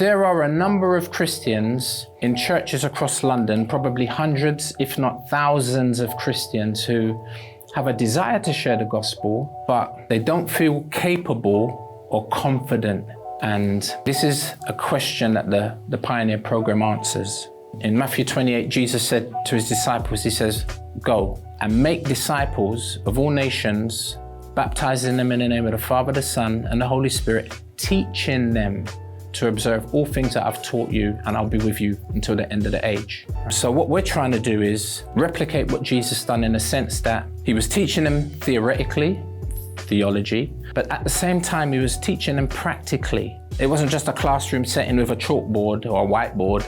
There are a number of Christians in churches across London, probably hundreds, if not thousands of Christians who have a desire to share the gospel, but they don't feel capable or confident. And this is a question that the Pioneer Programme answers. In Matthew 28, Jesus said to his disciples, he says, "Go and make disciples of all nations, baptizing them in the name of the Father, the Son, and the Holy Spirit, teaching them to observe all things that I've taught you, and I'll be with you until the end of the age." So what we're trying to do is replicate what Jesus done, in the sense that he was teaching them theoretically, theology, but at the same time he was teaching them practically. It wasn't just a classroom setting with a chalkboard or a whiteboard.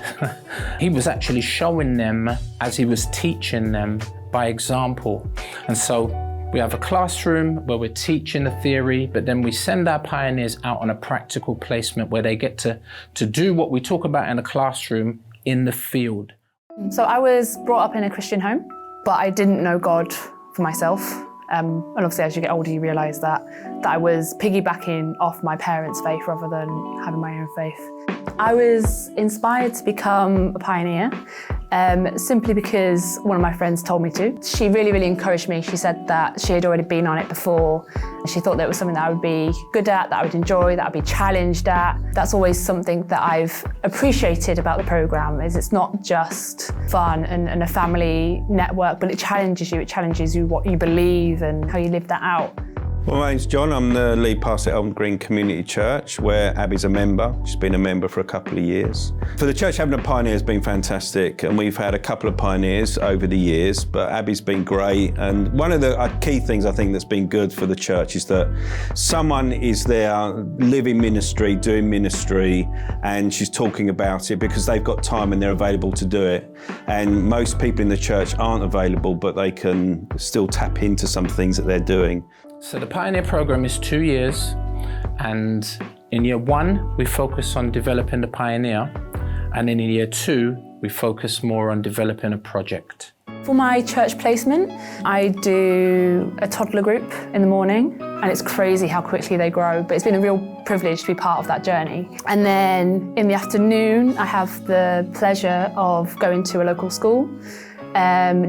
He was actually showing them as he was teaching them by example. And so we have a classroom where we're teaching the theory, but then we send our pioneers out on a practical placement where they get to do what we talk about in the classroom in the field. So I was brought up in a Christian home, but I didn't know God for myself. And obviously as you get older you realise that I was piggybacking off my parents' faith rather than having my own faith. I was inspired to become a pioneer simply because one of my friends told me to. She really encouraged me. She said that she had already been on it before. She thought that it was something that I would be good at, that I would enjoy, that I'd be challenged at. That's always something that I've appreciated about the programme, is it's not just fun and a family network, but it challenges you what you believe and how you live that out. Well, my name's John. I'm the lead pastor at Elm Green Community Church, where Abby's a member. She's been a member for a couple of years. For the church, having a pioneer has been fantastic, and we've had a couple of pioneers over the years, but Abby's been great. And one of the key things I think that's been good for the church is that someone is there living ministry, doing ministry, and she's talking about it because they've got time and they're available to do it. And most people in the church aren't available, but they can still tap into some things that they're doing. So the Pioneer Programme is 2 years, and in year 1 we focus on developing the pioneer, and then in year 2 we focus more on developing a project. For my church placement, I do a toddler group in the morning, and it's crazy how quickly they grow, but it's been a real privilege to be part of that journey. And then in the afternoon, I have the pleasure of going to a local school,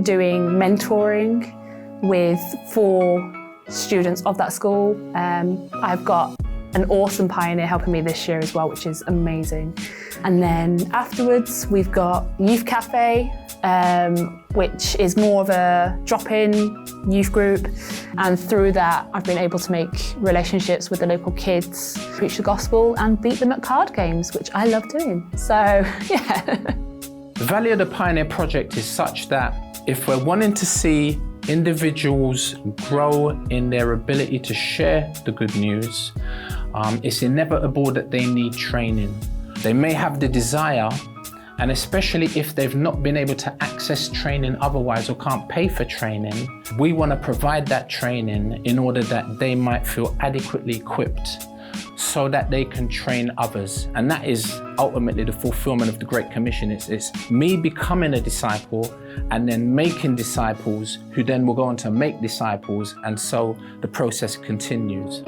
doing mentoring with 4 students of that school. I've got an awesome pioneer helping me this year as well, which is amazing. And then afterwards, we've got Youth Cafe, which is more of a drop-in youth group. And through that, I've been able to make relationships with the local kids, preach the gospel and beat them at card games, which I love doing. So, yeah. The value of the Pioneer Project is such that if we're wanting to see individuals grow in their ability to share the good news, it's inevitable that they need training. They may have the desire, and especially if they've not been able to access training otherwise or can't pay for training, we want to provide that training in order that they might feel adequately equipped so that they can train others. And that is ultimately the fulfillment of the Great Commission. It's me becoming a disciple and then making disciples who then will go on to make disciples, and so the process continues.